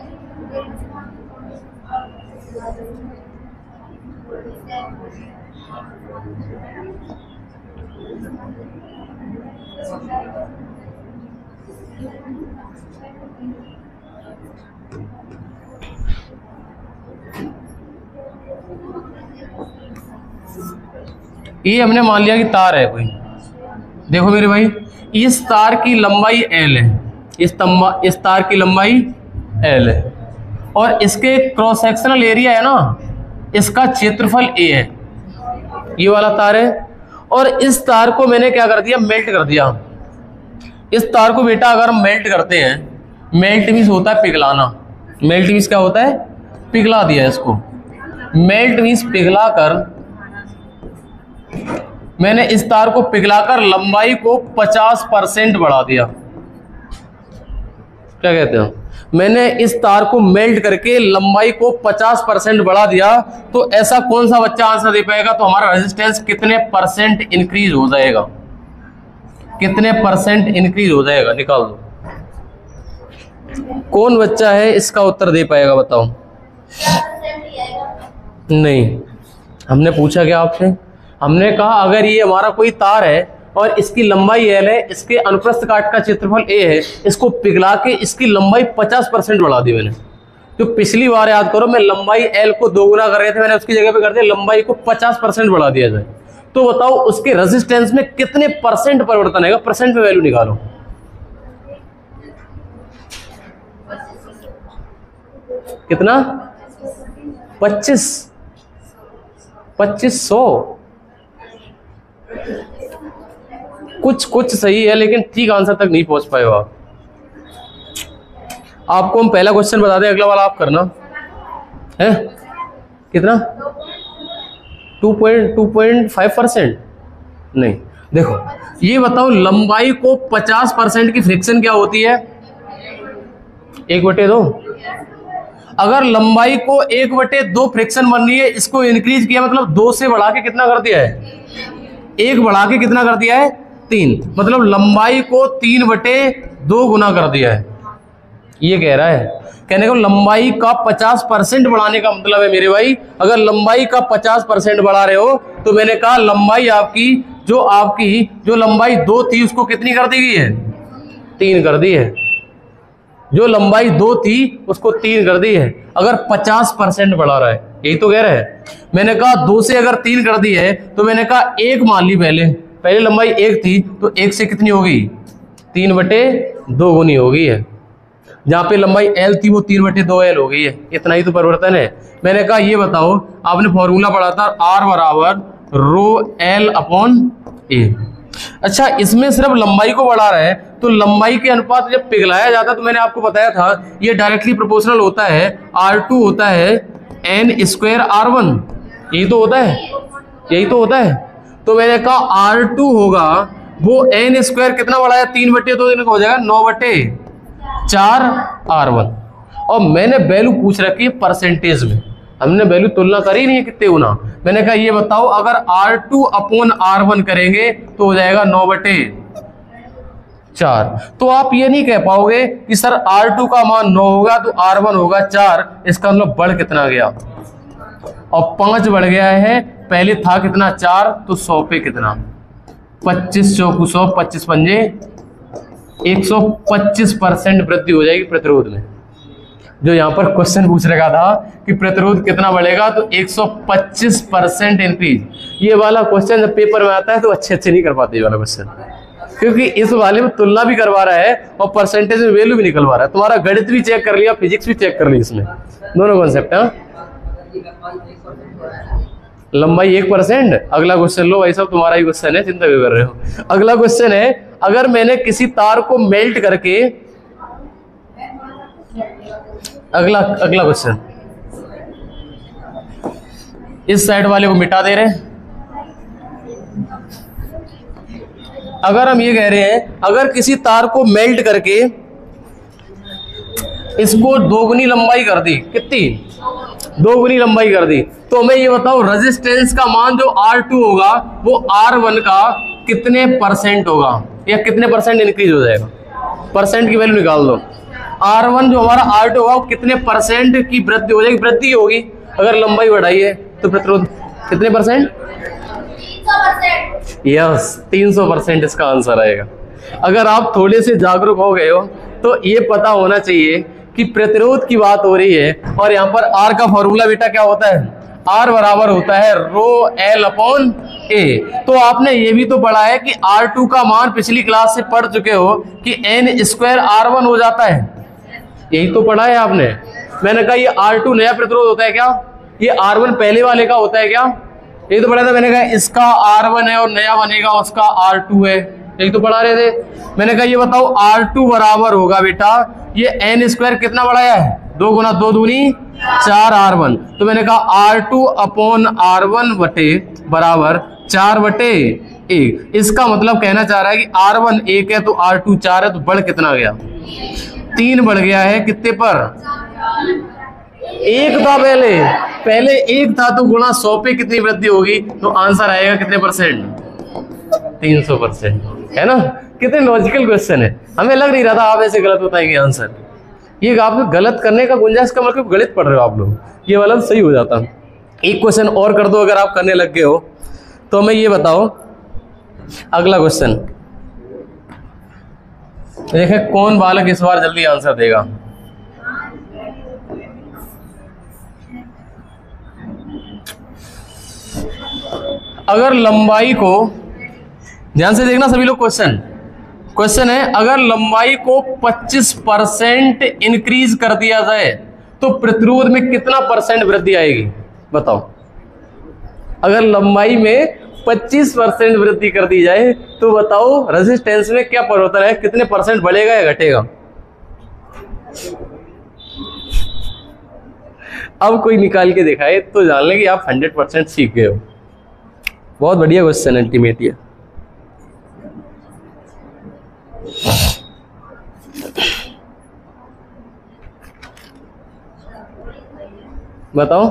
[SPEAKER 1] ये हमने मान लिया कि तार है कोई। देखो मेरे भाई, इस तार की लंबाई L है, इस तार की लंबाई L है, और इसके क्रॉस सेक्शनल एरिया है ना, इसका क्षेत्रफल A है, ये वाला तार है। और इस तार को मैंने क्या कर दिया, मेल्ट कर दिया। इस तार को बेटा अगर हम मेल्ट करते हैं, मेल्ट मीन्स होता है पिघलाना, मेल्ट मीन्स क्या होता है, पिघला दिया इसको। मेल्ट मीन्स पिघला कर, मैंने इस तार को पिघलाकर लंबाई को 50% बढ़ा दिया। क्या कहते हो, मैंने इस तार को मेल्ट करके लंबाई को 50% बढ़ा दिया, तो ऐसा कौन सा बच्चा आंसर दे पाएगा, तो हमारा रेजिस्टेंस कितने परसेंट इंक्रीज हो जाएगा, कितने परसेंट इंक्रीज हो जाएगा, निकाल दो। कौन बच्चा है इसका उत्तर दे पाएगा, बताओ। नहीं, हमने पूछा क्या आपसे, हमने कहा अगर ये हमारा कोई तार है और इसकी लंबाई L है, इसके अनुप्रस्थ काट का क्षेत्रफल A है, इसको पिघला के इसकी लंबाई 50% बढ़ा दी मैंने। तो पिछली बार याद करो, मैं लंबाई L को 2 गुना कर रहे थे, मैंने उसकी जगह पे कर दिया लंबाई को 50% बढ़ा दिया जाए, तो बताओ उसके रेजिस्टेंस में कितने परसेंट परिवर्तन आएगा, परसेंट में वैल्यू निकालो। कितना, 2500। कुछ सही है, लेकिन ठीक आंसर तक नहीं पहुंच पाए हो आप। आपको हम पहला क्वेश्चन बता दें, अगला वाला आप करना है। कितना, 2.5%? नहीं, देखो ये बताओ, लंबाई को 50% की फ्रिक्शन क्या होती है, 1/2। अगर लंबाई को 1/2 फ्रिक्शन बन रही है, इसको इंक्रीज किया मतलब 2 से बढ़ा के कितना कर दिया है, 1 बढ़ा के कितना कर दिया है, 3, मतलब लंबाई को 3/2 गुना कर दिया है। ये कह रहा है, कहने को लंबाई का 50% बढ़ाने का मतलब है मेरे भाई, अगर लंबाई का 50% बढ़ा रहे हो, तो मैंने कहा लंबाई आपकी जो लंबाई 2 थी उसको कितनी कर दी गई है, 3 कर दी है। जो लंबाई 2 थी उसको 3 कर दी है, अगर 50% बढ़ा रहा है, यही तो कह रहा है। मैंने कहा 2 से अगर 3 कर दी है, तो मैंने कहा 1 मान ली, पहले लंबाई 1 थी, तो 1 से कितनी हो गई, 3/2 गुनी हो गई है। जहां पे लंबाई L थी वो 3/2L हो गई है, इतना ही तो परिवर्तन है। मैंने कहा ये बताओ, आपने फॉर्मूला पढ़ा था R बराबर ρL/A। अच्छा, इसमें सिर्फ लंबाई को बढ़ा रहा है, तो लंबाई के अनुपात जब पिघलाया जाता है, तो मैंने आपको बताया था ये डायरेक्टली प्रोपोर्शनल होता है, R2 होता है N² R1, यही तो होता है, यही तो होता है। तो मैंने कहा R2 होगा वो N² कितना बढ़ाया, 3/2 हो जाएगा 9/4 R1। और मैंने वैल्यू पूछ रखी है परसेंटेज में, हमने वैल्यू तुलना करी नहीं है कितने गुना। मैंने कहा ये बताओ, अगर R2/R1 करेंगे तो हो जाएगा 9/4। तो आप ये नहीं कह पाओगे कि सर R2 का मान 9 होगा तो R1 होगा 4, इसका मतलब बढ़ कितना गया, और 5 बढ़ गया है, पहले था कितना 4, तो 100 पे कितना, 25 चौकू 100, 25 पंजे 125% वृद्धि हो जाएगी प्रतिरोध में। जो यहाँ पर क्वेश्चन पूछ रखा था कि प्रतिरोध कितना बढ़ेगा, तो 125% इंक्रीज। ये वाला क्वेश्चन जब पेपर में आता है तो अच्छे नहीं कर पाते ये वाला क्वेश्चन, क्योंकि इस वाले में तुलना भी करवा रहा है और परसेंटेज में वैल्यू भी निकलवा रहा है। तुम्हारा गणित भी चेक कर लिया, फिजिक्स भी चेक कर ली, इसमें दोनों कॉन्सेप्ट है। लंबाई 1%। अगला क्वेश्चन लो भाई साहब, तुम्हारा ही क्वेश्चन है, चिंता क्यों कर रहे हो। अगला क्वेश्चन है, अगर मैंने किसी तार को मेल्ट करके, अगला क्वेश्चन, इस साइड वाले को मिटा दे रहे हैं। अगर हम ये कह रहे हैं, अगर किसी तार को मेल्ट करके इसको 2 गुनी लंबाई कर दी, कितनी, 2 गुनी लंबाई कर दी, तो हमें ये बताओ रेजिस्टेंस का मान जो R2 होगा वो R1 का कितने परसेंट होगा, या कितने परसेंट इंक्रीज हो जाएगा। परसेंट की वैल्यू निकाल दो। R1 जो हमारा R2 होगा वो कितने परसेंट की वृद्धि हो जाएगी, वृद्धि होगी। अगर लंबाई बढ़ाई है तो प्रतिरोध कितने परसेंट, 300%। यस, 300% इसका आंसर आएगा। अगर आप थोड़े से जागरूक हो गए हो तो ये पता होना चाहिए कि प्रतिरोध की बात हो रही है, और यहाँ पर आर का फॉर्मूला बेटा क्या होता है, आर बराबर होता है रो एल अपॉन ए। तो आपने ये भी तो पढ़ा है कि R2 का मान पिछली क्लास से पढ़ चुके हो कि n स्क्वायर R1 हो जाता है, यही तो पढ़ा है आपने। मैंने कहा ये R2 नया प्रतिरोध होता है क्या, ये R1 पहले वाले का होता है क्या, यही तो पढ़ा था। मैंने कहा इसका R1 है और नया बनेगा उसका R2 है, यही तो पढ़ा रहे थे। मैंने कहा ये बताओ R2 बराबर होगा बेटा, ये n स्क्वायर कितना बढ़ाया है, 2 गुना 2 दूनी 4 R1। तो मैंने कहा R2 अपॉन R1 बटे बराबर 4 बटे 1। इसका मतलब कहना चाह रहा है कि R1 1 है तो R2 4 है, तो बढ़ कितना गया, 3 बढ़ गया है। कितने पर, 1 था पहले 1 था, तो गुणा 100 पे कितनी वृद्धि होगी, तो आंसर आएगा कितने परसेंट, 300%, है ना। कितने लॉजिकल क्वेश्चन है, हमें लग नहीं रहा था आप ऐसे गलत बताएंगे आंसर। ये आप गलत करने का गुंजाइश का मतलब गलत पढ़ रहे हो आप लोग, ये वाला सही हो जाता। एक क्वेश्चन और कर दो अगर आप करने लग गए हो तो। हमें ये बताओ अगला क्वेश्चन, देखें कौन बालक इस बार जल्दी आंसर देगा। अगर लंबाई को, ध्यान से देखना सभी लोग, क्वेश्चन है अगर लंबाई को 25% इंक्रीज कर दिया जाए तो प्रतिरोध में कितना परसेंट वृद्धि आएगी, बताओ। अगर लंबाई में 25% वृद्धि कर दी जाए तो बताओ रेजिस्टेंस में क्या परिवर्तन है, कितने परसेंट बढ़ेगा या घटेगा। अब कोई निकाल के दिखाए तो जान लें कि आप 100% सीख गए हो। बहुत बढ़िया क्वेश्चन अल्टीमेट ये। बताओ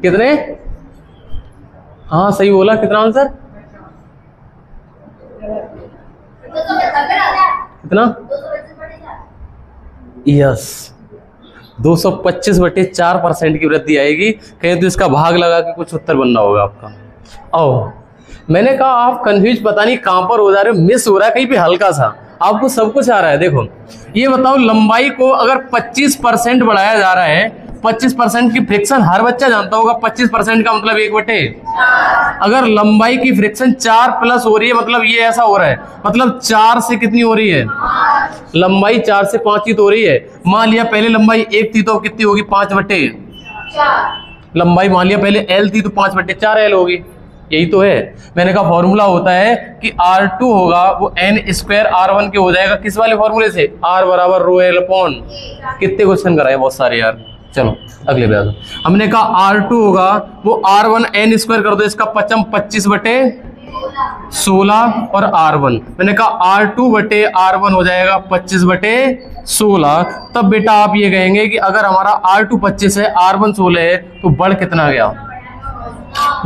[SPEAKER 1] कितने, हाँ सही बोला, कितना आंसर, कितना, यस 225/4% की वृद्धि आएगी। कहीं तो इसका भाग लगा के कुछ उत्तर बनना होगा आपका। आओ, मैंने कहा आप कंफ्यूज पता नहीं कहां पर हो जा रहे हो, मिस हो रहा है कहीं पे हल्का सा, आपको सब कुछ आ रहा है। देखो ये बताओ लंबाई को अगर 25% बढ़ाया जा रहा है, 25% की फ्रिक्शन हर बच्चा जानता होगा, 25% का मतलब 1/, अगर लंबाई की फ्रिक्शन 4 प्लस हो रही है मतलब ये ऐसा हो रहा है, मतलब 4 से कितनी हो रही है, लंबाई 4 से 5 ही तो हो रही है। मान लिया पहले लंबाई 1 थी तो कितनी होगी, 5/4। लंबाई मान लिया पहले L थी तो 5/4 L होगी, यही तो है। मैंने कहा फॉर्मूला होता है कि R2 होगा वो n स्क्वायर R1 के हो जाएगा, किस वाले फॉर्मूले से, R बराबर रो एल अपॉन। कितने क्वेश्चन कराए, बहुत सारे यार। चलो अगले पे आ जाओ। हमने कहा R2 होगा वो R1 n स्क्वायर कर दो, इसका 25/16 और R1, मैंने कहा R2/R1 हो जाएगा 25/16। तब बेटा आप ये कहेंगे कि अगर हमारा R2 25 है R1 16 है तो बढ़ कितना गया,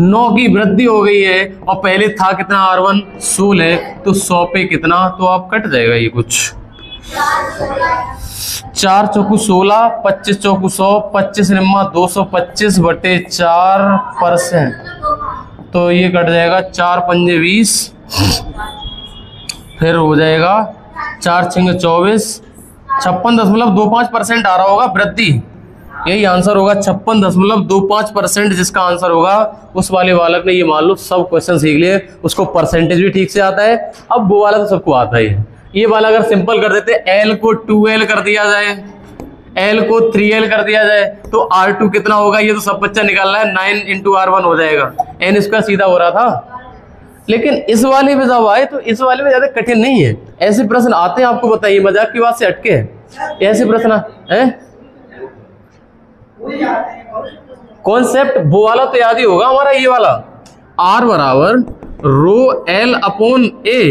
[SPEAKER 1] 9 की वृद्धि हो गई है, और पहले था कितना R1 16, तो 100 पे कितना, तो आप कट जाएगा ये कुछ, 4 चौकू 16, 25 चौकू 100, 25 निम्मा 225/4%, तो ये कट जाएगा 4 पंजे 20, फिर हो जाएगा 4 छिंगे 24, 56.25% आ रहा होगा वृद्धि, यही आंसर होगा 56.25%, जिसका आंसर होगा। उस वाले बालक ने ये मान लो सब क्वेश्चन सीख लिए, उसको परसेंटेज भी ठीक से आता है। अब वो वाला तो सबको आता ही है, ये वाला अगर सिंपल कर देते, L को 2L कर दिया जाए, L को 3L कर दिया जाए तो R2 कितना होगा, ये तो सब बच्चा निकालना है, 9 × R1 हो जाएगा, n स्क्वायर सीधा हो रहा था। लेकिन इस वाले में जब आए तो इस वाले में ज्यादा कठिन नहीं है, ऐसे प्रश्न आते हैं, आपको बताइए, मजाक की बात से हटके ऐसे प्रश्न है। कॉन्सेप्ट वो वाला तो याद ही होगा हमारा, ये वाला R बराबर रो L अपॉन A,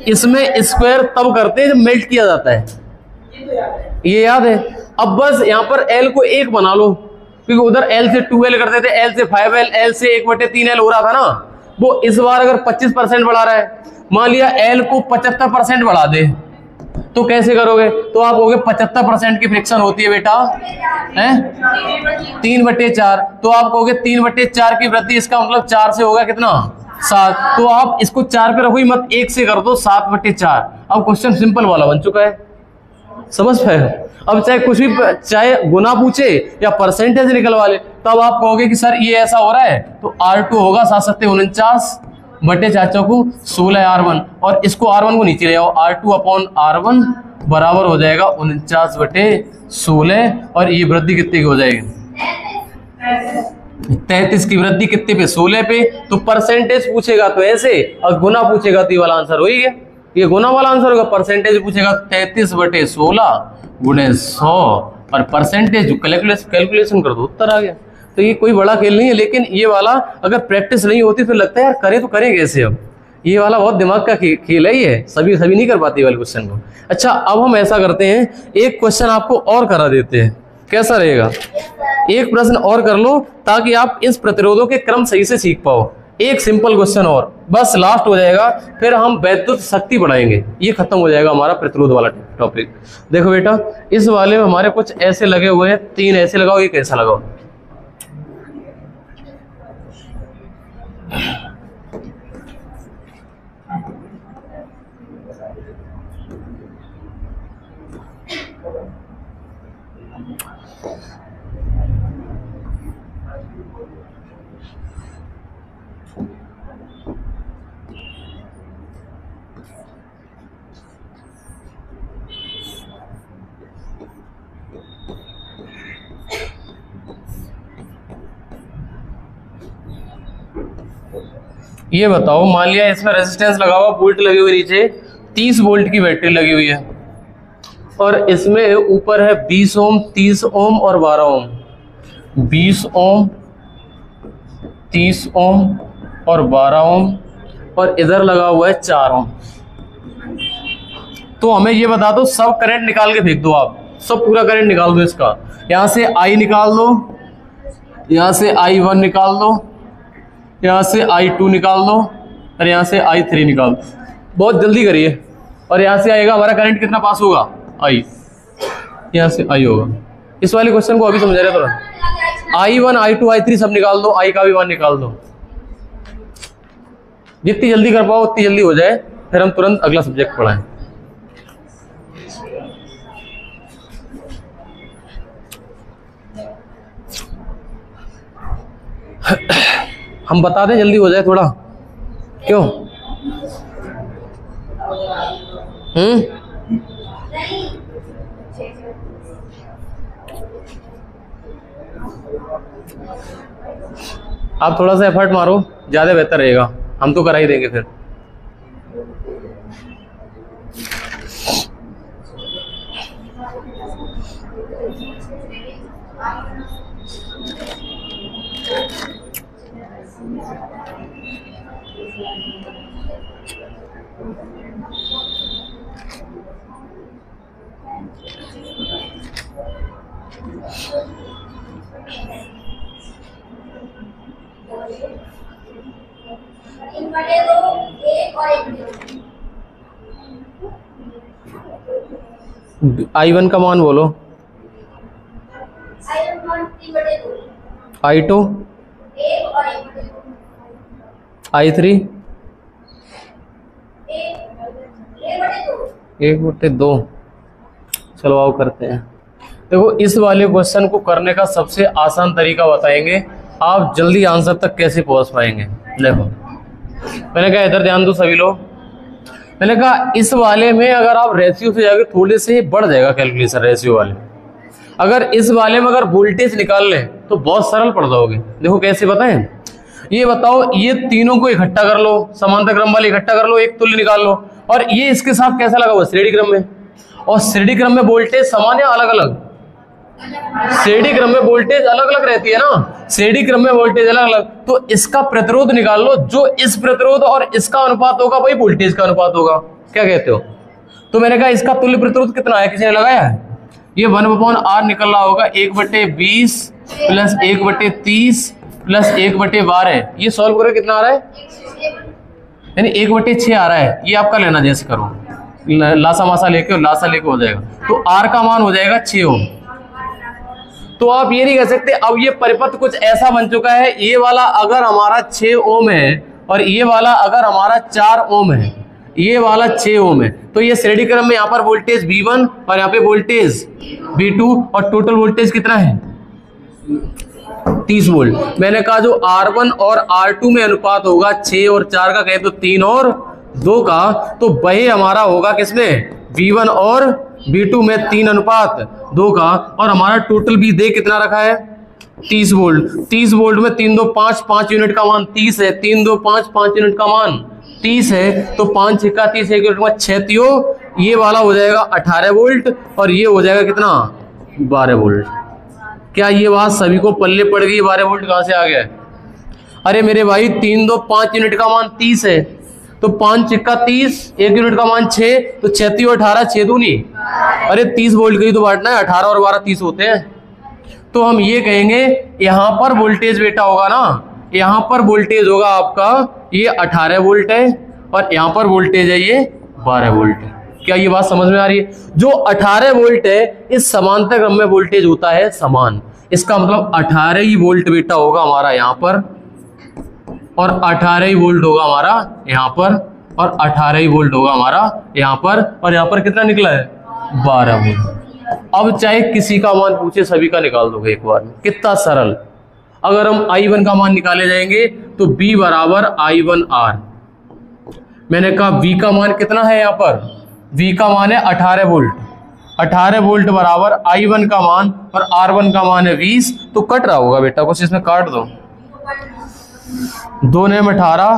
[SPEAKER 1] इसमें स्क्वायर तब करते हैं जब मेल्ट किया जाता है, ये याद है। अब बस यहाँ पर L को 1 बना लो, क्योंकि उधर L से 2L करते थे, L से 5L, L से 1/3L हो रहा था ना, वो इस बार अगर 25% बढ़ा रहा है, मान लिया एल को 75% बढ़ा दे तो कैसे करोगे? तो आप कहोगे 75% की फ्रिक्शन होती है बेटा है 3/4, तो आप कहोगे 3/4 की वृद्धि, इसका मतलब 4 से होगा कितना 7, तो आप इसको 4 पे रखो ही मत, 1 से कर दो 7/4। अब क्वेश्चन सिंपल वाला बन चुका है, समझ पाए? अब चाहे कुछ भी, चाहे गुना पूछे या परसेंटेज निकलवा ले, तब आप कहोगे कि सर ये ऐसा हो रहा है, तो R2 होगा 7×7 = 16 R1, और इसको R1 को नीचे ले आओ, R2/R1 बराबर हो जाएगा 49/16, और ये वृद्धि कितने की हो जाएगी? 33 की वृद्धि कितने पे? 16 पे। तो परसेंटेज पूछेगा तो ऐसे, और गुना पूछेगा तो ये वाला आंसर हो ही गया, ये गुना वाला आंसर होगा। परसेंटेज पूछेगा 33/16 × 100, और परसेंटेज कैलकुलेशन कर दो, उत्तर आ गया। तो ये कोई बड़ा खेल नहीं है, लेकिन ये वाला अगर प्रैक्टिस नहीं होती फिर लगता है यार करें तो करें कैसे। अब ये वाला बहुत दिमाग का खेल है, ये सभी नहीं कर पाती वाले क्वेश्चन को। अच्छा, अब हम ऐसा करते हैं, एक क्वेश्चन आपको और करा देते हैं, कैसा रहेगा? एक प्रश्न और कर लो ताकि आप इस प्रतिरोधों के क्रम सही से सीख पाओ। एक सिंपल क्वेश्चन और, बस लास्ट हो जाएगा, फिर हम वैद्युत शक्ति बढ़ाएंगे, ये खत्म हो जाएगा हमारा प्रतिरोध वाला टॉपिक। देखो बेटा, इस वाले में हमारे कुछ ऐसे लगे हुए हैं, 3 ऐसे लगाओ, एक ऐसा लगाओ। ये बताओ, मान लिया इसमें रेजिस्टेंस लगा हुआ, वोल्ट लगी हुई नीचे, 30 वोल्ट की बैटरी लगी हुई है, और इसमें ऊपर है 20 ओम, 30 ओम और 12 ओम। 20 ओम, 30 ओम और 12 ओम, और इधर लगा हुआ है 4 ओम। तो हमें ये बता दो, सब करंट निकाल के फेंक दो, आप सब पूरा करंट निकाल दो इसका। यहां से I निकाल दो, यहां से I1 निकाल दो, यहाँ से I2 निकाल दो, और यहाँ से I3 निकाल दो। बहुत जल्दी करिए। और यहाँ से आएगा हमारा करंट कितना पास होगा? I, यहाँ से I होगा। इस वाले क्वेश्चन को अभी समझा रहे थोड़ा। I1, I2, I3 सब निकाल दो, I का भी मान निकाल दो। जितनी जल्दी कर पाओ उतनी जल्दी हो जाए, फिर हम तुरंत अगला सब्जेक्ट पढ़ाएं। हम बता दें जल्दी हो जाए थोड़ा, क्यों? आप थोड़ा सा एफर्ट मारो, ज्यादा बेहतर रहेगा, हम तो करा ही देंगे फिर। I1 का मान बोलो। I2, I3 1/2। चलो आओ करते हैं। देखो, इस वाले क्वेश्चन को करने का सबसे आसान तरीका बताएंगे, आप जल्दी आंसर तक कैसे पहुंच पाएंगे। देखो, मैंने कहा इधर ध्यान दो सभी लोग। मैंने कहा इस वाले में अगर आप रेशियो से जाके थोड़े से बढ़ जाएगा कैलकुलेशन रेशियो वाले। अगर इस वाले में अगर वोल्टेज निकाल लें तो बहुत सरल पड़ जाओगे। देखो कैसे बताएं, ये बताओ, ये तीनों को इकट्ठा कर लो, समांतर क्रम वाले इकट्ठा कर लो, एक तुल्य निकाल लो, और ये इसके साथ कैसा लगा हुआ? श्रेणी क्रम में। और श्रेणी क्रम में वोल्टेज समान या अलग अलग? श्रेणी क्रम में वोल्टेज अलग अलग रहती है ना, श्रेणी क्रम में वोल्टेज अलग अलग। तो इसका प्रतिरोध निकाल लो, जो इस प्रतिरोध और इसका अनुपात होगा वही वोल्टेज का अनुपात होगा। क्या कहते हो? तो मैंने कहा इसका तुल्य प्रतिरोध कितना है, किसी ने लगाया है? ये 1/R निकल रहा होगा 1/20 प्लस 1/30 प्लस 1/12। ये सॉल्व करो कितना आ रहा है? यानी 1/6 आ रहा है, ये आपका लेना जैसे करो, लासा मासा लेके और लासा लेके हो जाएगा, तो R का मान हो जाएगा 6 ओम। तो आप ये नहीं कह सकते, अब ये परिपथ कुछ ऐसा बन चुका है, ये वाला अगर हमारा 6 ओम है और ये वाला अगर हमारा 4 ओम है, ये वाला 6 ओम है, तो ये श्रेणी क्रम में यहाँ पर वोल्टेज V1 और यहाँ पे वोल्टेज V2 और टोटल वोल्टेज कितना है 30 वोल्ट। मैंने कहा जो R1 और R2 में अनुपात होगा 6 और 4 का, कहें तो 3 और 2 का, तो वही हमारा होगा किसमें V1 और V2 में 3 अनुपात 2 का, और हमारा टोटल भी दे कितना रखा है 30 वोल्ट। 30 वोल्ट में 3 2 5 5 यूनिट का मान 30 है, 3 2 5 5 यूनिट का मान 30 है, तो 5 6 का 30, 1 यूनिट का 6 तियो, ये वाला हो जाएगा 18 वोल्ट और ये हो जाएगा कितना 12 वोल्ट। क्या ये बात सभी को पल्ले पड़ गई? 12 वोल्ट कहां से आ गया? अरे मेरे भाई 3 2 5 यूनिट का मान 30 है, तो 5 6 का 30, 1 यूनिट का मान 6, तो 6 तियो 18, 6 दूनी, अरे 30 वोल्ट का ही तो बांटना है, 18 और 12 30 होते हैं। तो हम ये कहेंगे यहां पर वोल्टेज बेटा होगा ना, यहां पर वोल्टेज होगा आपका ये 18 वोल्ट है और यहां पर वोल्टेज है ये 12 वोल्ट है। क्या ये बात समझ में आ रही है? जो 18 वोल्ट है इस समांतर क्रम में वोल्टेज होता है समान, इसका मतलब 18 ही वोल्ट बेटा होगा हमारा यहाँ पर, और 18 ही वोल्ट होगा हमारा यहाँ पर, और 18 ही वोल्ट होगा हमारा यहाँ पर, और यहाँ पर कितना निकला है 12 वोल्ट। अब चाहे किसी का मान पूछे सभी का निकाल दोगे एक बार में, कितना सरल। अगर हम I1 का मान निकाले जाएंगे तो B बराबर I1R। मैंने कहा V का मान कितना है, यहाँ पर V का मान है 18 वोल्ट, 18 वोल्ट बराबर I1 का मान, और R1 का मान है 20, तो कट रहा होगा बेटा, कुछ इसमें काट दो, 2 ने 18,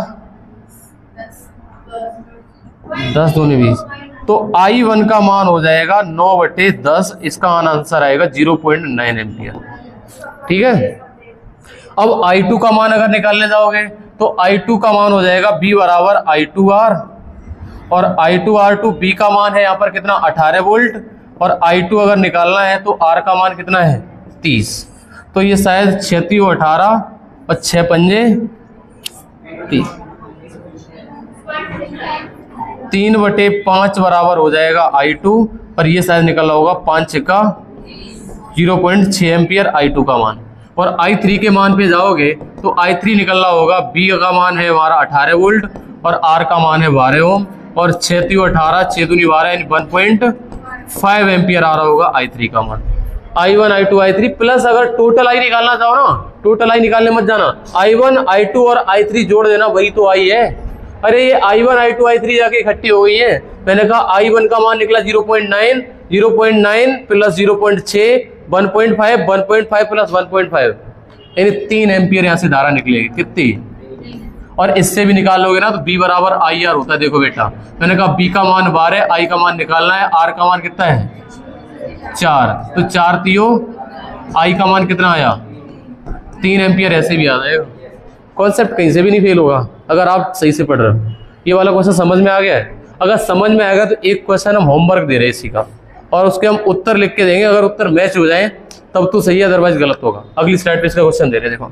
[SPEAKER 1] 10 दूनी 20, तो I1 का मान हो जाएगा 9/10, इसका आंसर आएगा 0.9 एम्पियर। ठीक है। अब I2 का मान अगर निकालने जाओगे तो I2 का मान हो जाएगा B बराबर I2R, और I2R2 B का मान है यहाँ पर कितना 18 वोल्ट, और I2 अगर निकालना है तो R का मान कितना है 30, तो ये शायद 6 तियो 18 और 6 पंजे 30, 3/5 बराबर हो जाएगा I2, और ये शायद निकल रहा होगा 5 6 का 0.6 एम्पियर I2 का मान। और I3 के मान पे जाओगे तो I3 निकल रहा होगा, B का मान है हमारा 18 वोल्ट और R का मान है 12 ओम, और 6 तियो 18, 6 दूनी 12 यानी 1.5 एम्पियर आ रहा होगा I3 का मान। I1 I2 I3 प्लस अगर टोटल I निकालना चाहो ना, टोटल I निकालने मत जाना, I1 I2 और I3 जोड़ देना, वही तो I है। अरे ये I1 I2 I3 जाके इकट्ठी हो गई है। मैंने कहा I1 का मान निकला 0.9, 0.9 प्लस 0.6 1.5, 1.5 प्लस 1.5 यानी 3 एम्पियर यहाँ से धारा निकलेगी। कितनी? और इससे भी निकाल लोगे ना तो B बराबर IR होता है। देखो बेटा, मैंने कहा B का मान 12, I का मान निकालना है, R का मान कितना है 4, तो 4 तियो I का मान कितना आया 3 एम्पियर, ऐसे भी आ जाएगा। कॉन्सेप्ट कहीं से भी नहीं फेल होगा अगर आप सही से पढ़ रहे हो। ये वाला क्वेश्चन समझ में आ गया है? अगर समझ में आएगा तो एक क्वेश्चन हम होमवर्क दे रहे हैं इसी का, और उसके हम उत्तर लिख के देंगे, अगर उत्तर मैच हो जाए तब तो सही है, अदरवाइज गलत होगा। अगली स्लाइड पे इसका क्वेश्चन दे रहे हैं, देखो।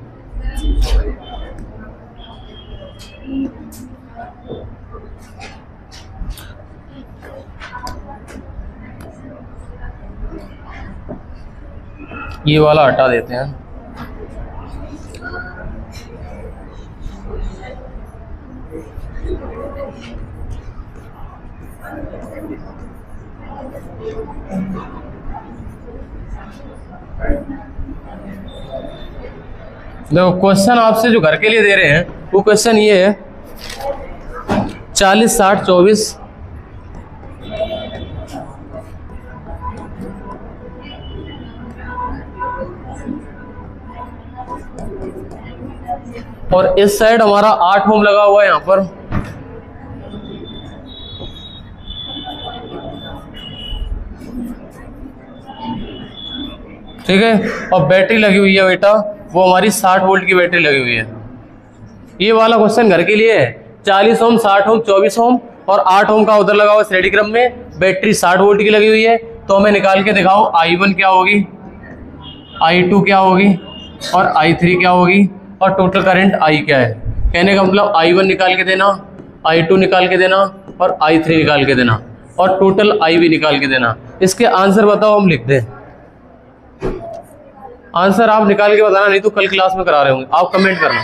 [SPEAKER 1] ये वाला हटा देते हैं। देखो क्वेश्चन आपसे जो घर के लिए दे रहे हैं वो क्वेश्चन ये है 40 60 24, और इस साइड हमारा 8 ओम लगा हुआ है यहाँ पर, ठीक है, और बैटरी लगी हुई है बेटा, वो हमारी 60 वोल्ट की बैटरी लगी हुई है। ये वाला क्वेश्चन घर के लिए है। 40 ओम 60 ओम 24 ओम और 8 ओम का उधर लगा हुआ श्रेणी क्रम में, बैटरी 60 वोल्ट की लगी हुई है। तो हमें निकाल के दिखाओ I1 क्या होगी, I2 क्या होगी और I3 क्या होगी, और टोटल करंट I क्या है। कहने का मतलब I1 निकाल के देना, I2 निकाल के देना और I3 निकाल के देना और टोटल I भी निकाल के देना। इसके आंसर बताओ, हम लिख दें। आंसर आप निकाल के बताना, नहीं तो कल क्लास में करा रहे होंगे। आप कमेंट करना,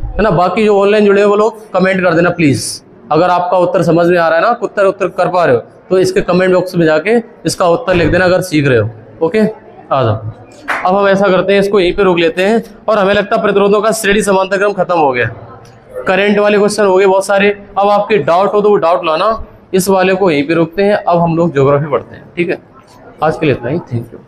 [SPEAKER 1] है ना। बाकी जो ऑनलाइन जुड़े हो वो लोग कमेंट कर देना प्लीज। अगर आपका उत्तर समझ में आ रहा है ना, उत्तर कर पा रहे हो, तो इसके कमेंट बॉक्स में जाके इसका उत्तर लिख देना अगर सीख रहे हो। ओके, आ जाओ। अब हम ऐसा करते हैं, इसको यहीं पे रोक लेते हैं और हमें लगता है प्रतिरोधों का श्रेणी समांतर क्रम खत्म हो गया। करंट वाले क्वेश्चन हो गए बहुत सारे। अब आपके डाउट हो तो वो डाउट लाना, इस वाले को यहीं पे रोकते हैं। अब हम लोग ज्योग्राफी पढ़ते हैं, ठीक है। आज के लिए इतना ही, थैंक यू।